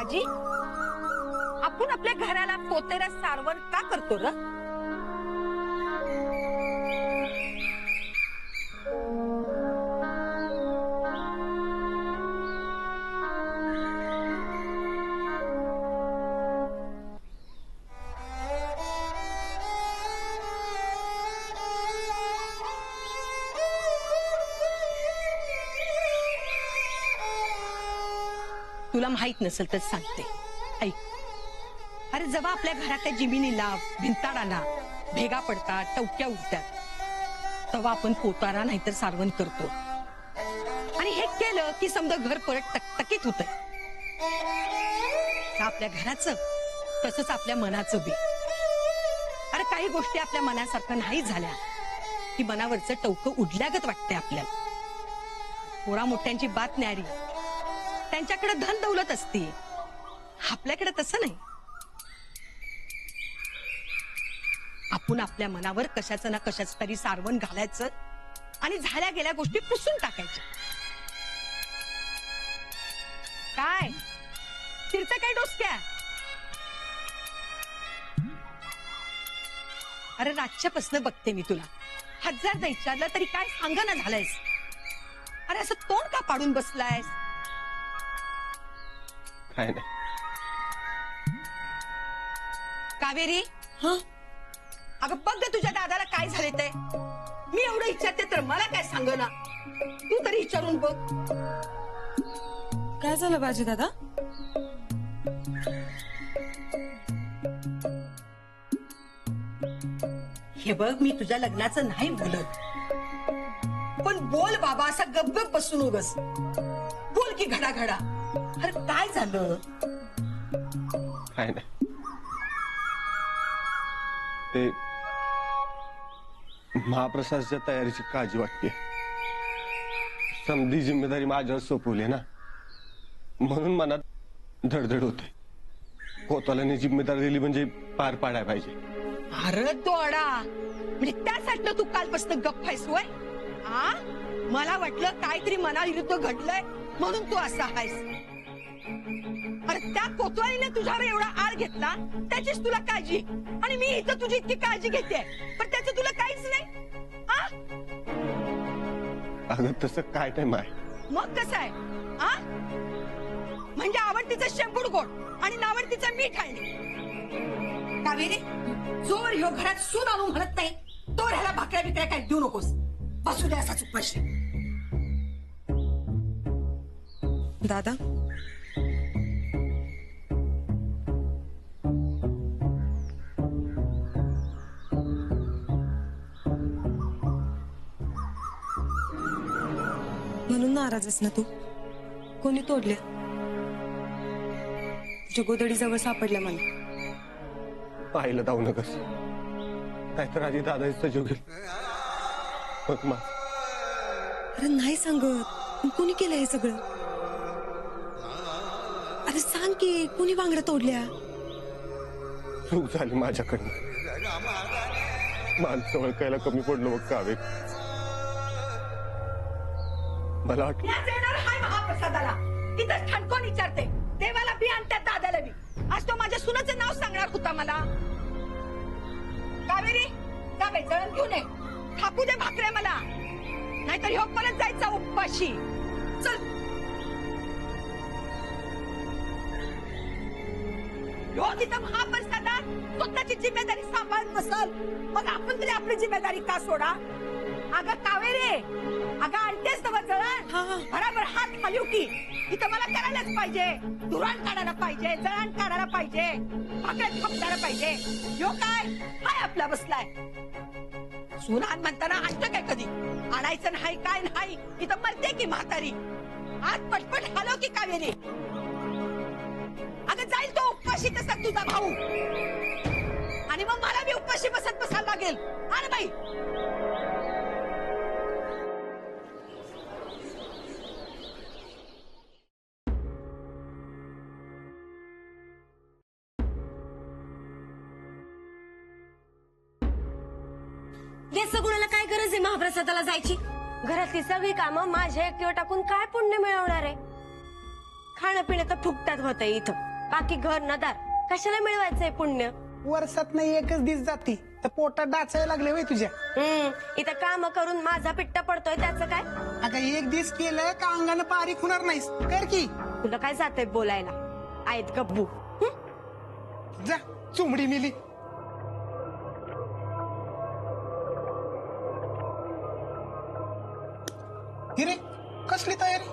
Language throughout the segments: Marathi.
काजी आपण आपल्या घराला पोतेरा सारवण का करतो र? तुला माहित नसेल तर सांगते, ऐक. अरे जेव्हा आपल्या घरातल्या जिमिनीला भिंताडाला भेगा पडतात, टवक्या उठतात, तेव्हा आपण पोतारा नाहीतर सारवण करतो. आणि हे केलं की समजा घर परत टकटकीत होतंय. आपल्या घराचं तसंच आपल्या मनाचं बी. अरे काही गोष्टी आपल्या मनासारखं नाही झाल्या की मनावरचं टवकं उडल्यागत वाटतंय आपल्याला. पोरा मोठ्यांची बात न्यारी, त्यांच्याकडे धन दौलत असते, आपल्याकडे तसं नाही. आपण आपल्या मनावर कशाचं ना कशाचं तरी सारवण घालायचं आणि झाल्या गेल्या गोष्टी पुसून टाकायच्या. काय तिरचं काय डोसक्या? अरे रातच्यापासून बघते मी तुला, 1000दा विचारलं तरी काय सांगना झालंयस. अरे असं तोंड का पाडून बसलायस? काय नाही. कावेरी, अगं बघ ग तुझ्या दादाला काय झाले ते. मी एवढं विचारते तर मला काय सांगना. तू तरी विचारून बघ. काय झालं बाजी दादा? हे बघ, मी तुझ्या लग्नाचं नाही बोलत, पण बोल बाबा, असा गपगप बसून उगस बोल की घडाघडा. अरे काय झालं? काय नाही. ते महाप्रसादाच्या तयारीची काळजी वाटते. समधी जिम्मेदारी माझ्यावर सोपवली ना, म्हणून मनात धडधड होते. कोतवालाने जिम्मेदारी दिली म्हणजे पार पाडायला पाहिजे. अरे तोडा, म्हणजे त्यासाठी तू कालपासून गप्प आहेस वय? मला वाटलं काहीतरी मनाविरुद्ध घडलंय म्हणून तू असा आहेस. अरे त्या कोतवालीने तुझ्यावर एवढा आळ घेतला, त्याचीच तुला काळजी, आणि मी इथं तुझी इतकी काळजी घेते पण त्याचं तुला काहीच नाही. अगं तसं काय नाही माय. मग कसं आहे? म्हणजे आवडतीचं शेंबूड गोड आणि नावडतीचं मीठ आहे. कावेरी, जोर ह्यो घरात सून आणून म्हणत नाही तो ह्याला भाकऱ्या बिकऱ्या काय देऊ नकोस. बसू दे असाच उपाशी. दादा, म्हणून नाराज आहेस ना तू? कोणी तोडले? तुझ्या गोदडी जवळ सापडल्या मला. पाहिलं जाऊ नकस, नाहीतर आधी दादाचा जीव घेईल. मग मा अरे नाही सांगत, पण कोणी केलं हे सगळं? अरे सांग की, कोणी बांगड्या तोडल्या? चूक झाली माझ्याकडनं. माणसं ओळखायला कमी पडलो मग कावे. मला वाटलं महाप्रसादाला तिथं ठणकून विचारते, देवाला बी आणि त्या दादाला बी. आज तो माझ्या सुनाचं नाव सांगणार होता मला. कावेरी, जा बाई, जळण घेऊन ये. थापू दे भाकऱ्या मला, नाहीतर ह्यो परत जायचा उपाशी. चल. ह्यो तिथं महाप्रसादात स्वतःची जिम्मेदारी सांभाळत बसल, मग आपण तरी आपली जिम्मेदारी का सोडा? अगं कावेरी, अगं आणतेस ना जळण, बराबर हात खालीव की. इथं मला करायलाच पाहिजे. धुराण काढायला पाहिजे, जळण काढायला पाहिजे, भाकऱ्यात खपडायला पाहिजे. ह्यो काय आपला बसलाय. सुनान म्हणताना आणतं काय कधी? आणायचं नाही काय नाही, इथं मरते की म्हातारी. आज पटपट हालव की कावेरी. अगं जाईल तो उपाशी तसा तुझा भाऊ, आणि मग मला बी उपाशी बसायला लागेल. आण बाई. याचं कुणाला काय गरज आहे महाप्रसादाला जायची? घरातली सगळी कामं माझ्या एकटीवर टाकून काय पुण्य मिळवणार आहे? खाणं पिणं तर फुकटात होतंय इथं. बाकी घर नदार कशाला मिळवायचंय पुण्य. वर्षात नाही एकच दिस जाती तर पोटात डाचायला लागले होय तुझ्या. इथं काम करून माझा पिट्टा पडतोय त्याचं काय. अगं एक दिस केलं का अंगानं पारीक होणार नाहीस. कर की. तुला काय जातंय बोलायला आहेत गब्बू. जा चुमडी मिली. हिरे कसली तयारी.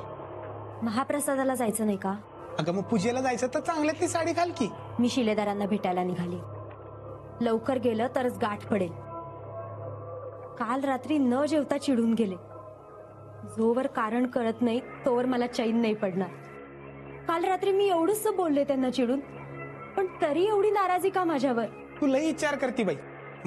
महाप्रसादाला जायचं नाही का. अगं मग पूजेला जायचं तर चांगल्यातली साडी घाल की. मी शिलेदारांना भेटायला निघाली. लवकर गेलं तरच गाठ पडेल. काल रात्री न जेवता चिडून गेले. जोवर कारण कळत नाही तोवर मला चैन नाही पडणार. काल रात्री मी एवढंच बोलले त्यांना चिडून, पण तरी एवढी नाराजी का माझ्यावर. तू लई विचार करती बाई.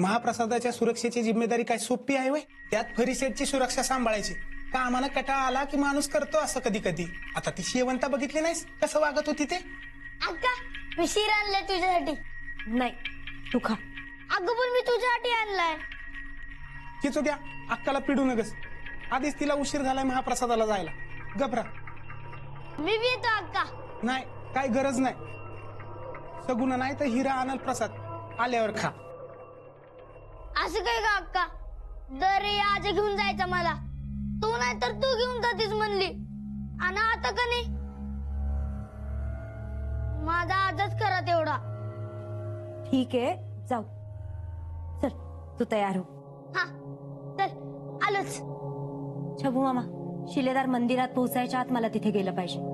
महाप्रसादाच्या सुरक्षेची जिम्मेदारी काय सोपी आहे वय. त्यात फरीसेटची सुरक्षा सांभाळायची. कामाला कटाळा आला की माणूस करतो असं कधी कधी. आता ती शेवंता बघितली नाहीस कसं वागत होती ते. अक्का मी शिर आणलाय तुझ्यासाठी. नाही तू खा. अगं पण मी तुझ्यासाठी आणलाय. चिचू द्या अक्काला पिडू नगस. आधीच तिला उशीर झालाय महाप्रसादाला जायला. गबरा. मी बी येतो अक्का. नाही काय गरज नाही. सगुण नाही तर हिरा आणाल प्रसाद आल्यावर खा. असं काय का अक्का. दर आज घेऊन जायचं मला. तू नाही तर तू घेऊन जातीस म्हणली. आणि आता का नाही. माझा आजच करा तेवढा. ठीक आहे जाऊ. चल तू तयार हो. हा चल आलोच. छबू मामा, शिलेदार मंदिरात पोहोचायच्या आत मला तिथे गेलं पाहिजे.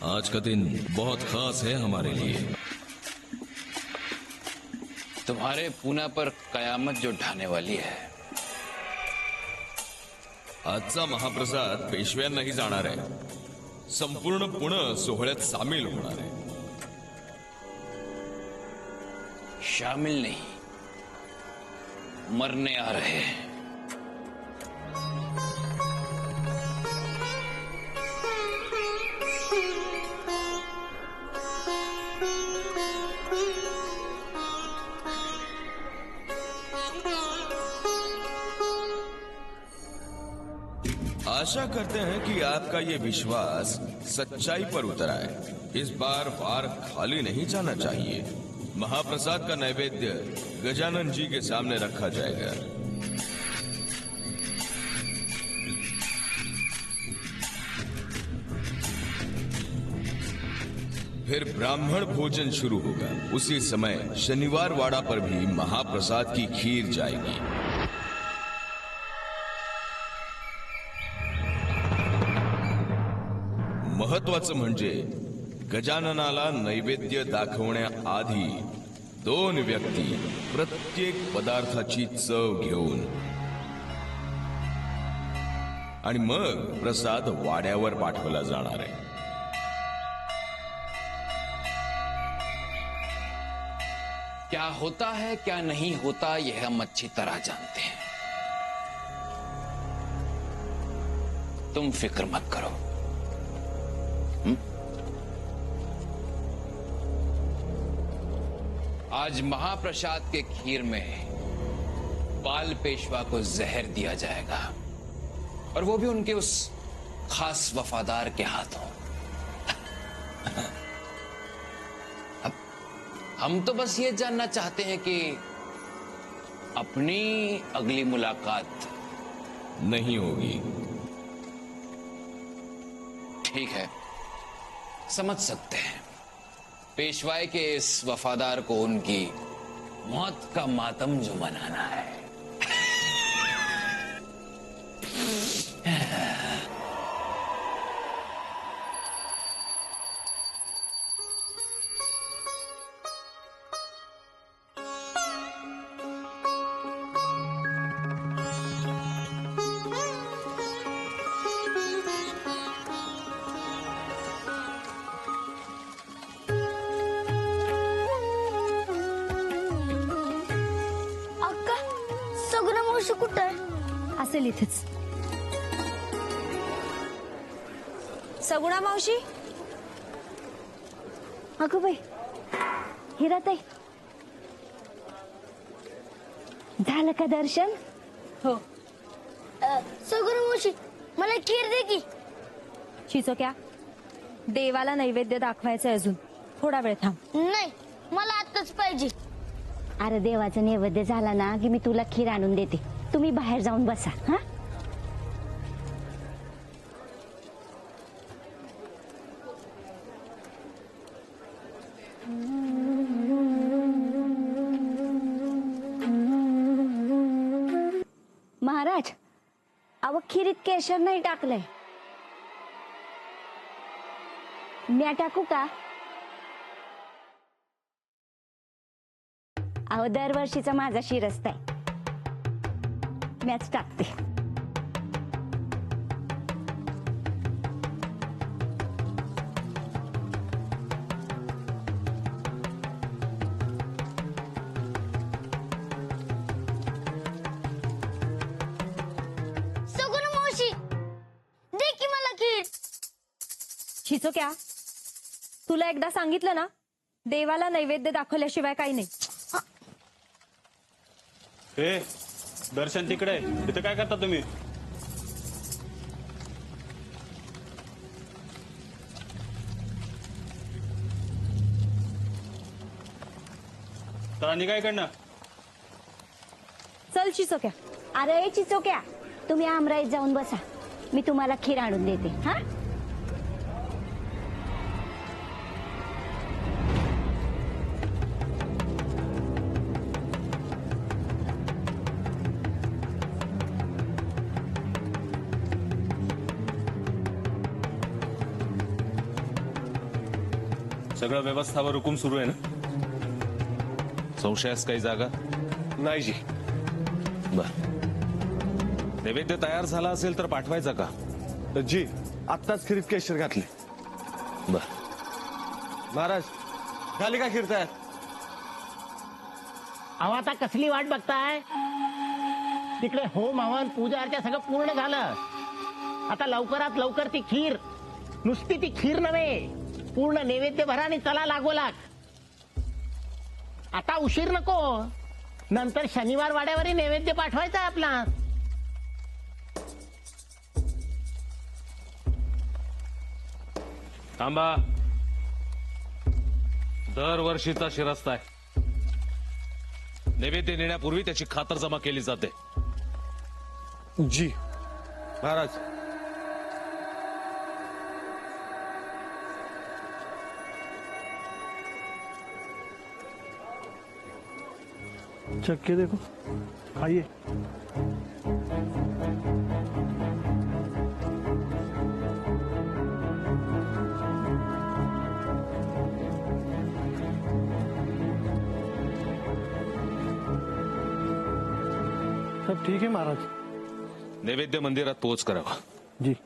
आज का दिन बहुत खास है हमारे लिए। तुम्हारे पुणे पर कयामत जो ढाने वाली है। आजचा महाप्रसाद पेशव्यांनाही जाणार आहे। संपूर्ण पुणे सोहळ्यात सामील होणार आहे। शामिल नहीं, मरने आ रहे हैं। आशा करते हैं कि आपका ये विश्वास सच्चाई पर उतर आए। इस बार वार खाली नहीं जाना चाहिए। महाप्रसाद का नैवेद्य गजानन जी के सामने रखा जाएगा। फिर ब्राह्मण भोजन शुरू होगा। उसी समय शनिवार वाड़ा पर भी महाप्रसाद की खीर जाएगी। महत्वाचं म्हणजे गजाननाला नैवेद्य दाखवण्याआधी 2 व्यक्ती प्रत्येक पदार्थाची चव घेऊन आणि मग प्रसाद वाड्यावर पाठवला जाणार आहे। क्या होता है क्या नहीं होता यह हम अच्छी तरह जानते हैं। तुम फिक्र मत करो। आज महाप्रसाद के खीर में बाल पेशवा को जहर दिया जाएगा और वो भी उनके उस खास वफादार के हाथों। अब हम तो बस ये जानना चाहते हैं कि अपनी अगली मुलाकात नहीं होगी। ठीक है, समझ सकते हैं। पेशवाई के इस वफादार को उनकी मौत का मातम जो मनाना है। अक्का सगुणा मावशी कुठं आहे? असेल इथेच। सगुणा मावशी, अगं बाई हिराताई झालं का दर्शन? हो। सगुणा मावशी मला खीर दे की। चिचोक्या, देवाला नैवेद्य दाखवायचंय अजून, थोडा वेळ थांब। नाही मला आत्ताच पाहिजे। अरे देवाचा नैवेद्य झाला ना की मी तुला खीर आणून देते, तुम्ही बाहेर जाऊन बसा। हा महाराज, अव खीरीत केशर नाही टाकलंय, म्या टाकू का? अहो दरवर्षीचा माझा शिरस्ता आहे, मॅच टाकते। सगुण मावशी दे की मला खीर। चिचोक्या, तुला एकदा सांगितलं ना, देवाला नैवेद्य दाखवल्याशिवाय काही नाही। ए दर्शन तिकडे, तिथे काय करता तुम्ही? तर आणि काय करणार? चल चिचोक्या। अरे चिचोक्या, तुम्ही आमराईत जाऊन बसा, मी तुम्हाला खीर आणून देते। हा सगळं व्यवस्थावर हुकूम सुरू आहे ना? संशयास काही जागा नाही जी। बर, नैवेद्य तयार झाला असेल तर पाठवायचा का? जी, आत्ताच खिरीत केशर घातले। बर महाराज, झाली का खीर तयार? अहो आता कसली वाट बघताय? तिकडे होम हवन पूजा अर्चा सगळं पूर्ण झालं। आता लवकरात लवकर ती खीर, नुसती ती खीर नव्हे, पूर्ण नैवेद्य भरा आणि चला लागोलाग। आता उशीर नको, नंतर शनिवार वाड्यावरही नैवेद्य पाठवायचा आहे आपला। थांबा, दरवर्षीचा शिरस्ता आहे, नैवेद्य नेण्यापूर्वी त्याची खातर जमा केली जाते। जी महाराज। चख के देखो, खाइए। सब ठीक है महाराज। नैवेद्य मंदिरात पोच करावा। जी।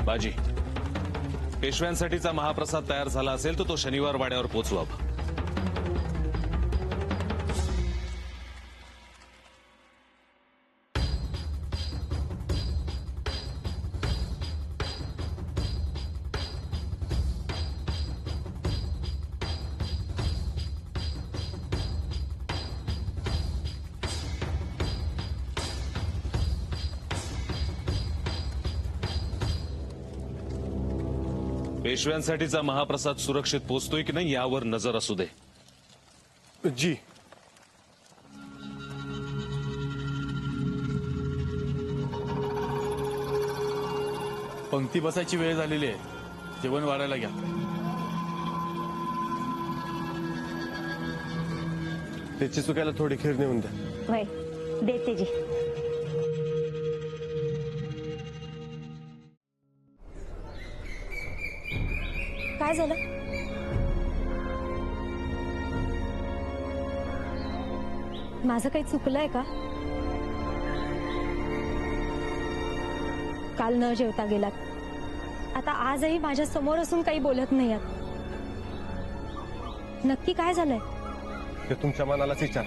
बाजी, पेशव्यांसाठीचा महाप्रसाद तयार झाला असेल तर तो शनिवार वाड्यावर पोचवावा। पेशव्यांसाठीचा महाप्रसाद सुरक्षित पोहोचतोय की नाही यावर नजर असू दे। जी। पंक्ती बसायची वेळ झालेली आहे, जेवण वाढायला घ्या। त्याची चुकायला थोडी खीर नेऊन द्या। वय देते जी। काय झालं? माझं काही चुकलंय का? काल न जेवता गेलात, आता आजही माझ्या समोर असून काही बोलत नाही आहात। नक्की काय झालंय? ते तुमच्या मनालाच विचार।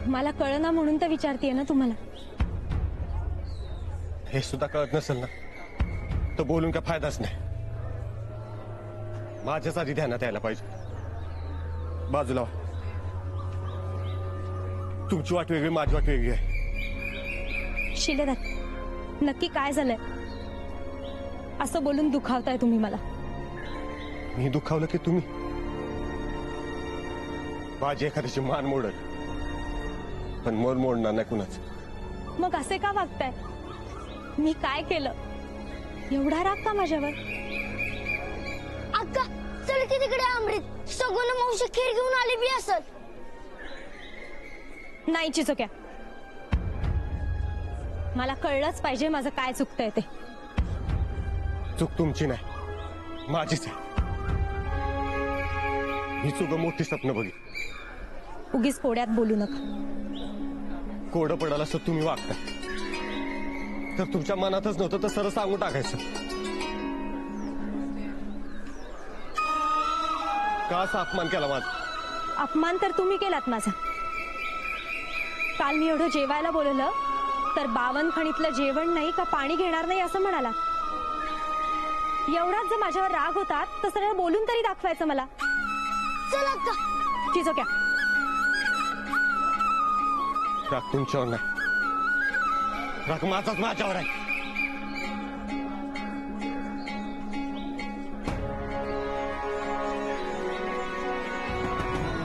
मला कळना म्हणून तर विचारतीये ना तुम्हाला। हे सुद्धा कळत नसेल ना तर बोलून काय फायदाच नाही। माझ्याच आधी ध्यानात यायला पाहिजे। बाजूला व्हा। तुमची वाट वेगळी, माझी वाट वेगळी आहे। शिलेदार, नक्की काय झालंय? असं बोलून दुखावताय तुम्ही मला। मी दुखावलं की तुम्ही? माझी एखाद्याची मान मोडल, पण मन मोडणार नाही कुणाच। मग असे का वागताय? मी काय केलं? एवढा राग का माझ्यावर? अक्का चल की तिकडे अमृत, सगुण मावशी खीर घेऊन आली बी असत। नाही चिचोक्या, मला कळलंच पाहिजे माझं काय चुकतंय ते। चूक तुमची नाही, माझीच आहे। ही चूक मोठी स्वप्न बघितली। उगीच कोड्यात बोलू नका। कोडं पडाल असं तुम्ही वागता, तर तुमच्या मनातच नव्हतं तर सरळ सांगून टाकायचं। का असा अपमान केला माझा? अपमान तर तुम्ही केलात माझा। काल मी एवढं जेवायला बोलवलं तर 52 खणीतलं जेवण नाही का पाणी घेणार नाही असं म्हणाला। एवढाच जर माझ्यावर राग होता तर सरळ बोलून तरी दाखवायचं मला। चल अक्का। चिचोक्या, राग तुमच्यावर नाही, राग माझाच माझ्यावर आहे।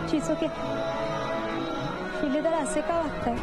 चिचोक्या, शिलेदार असे का वागताय?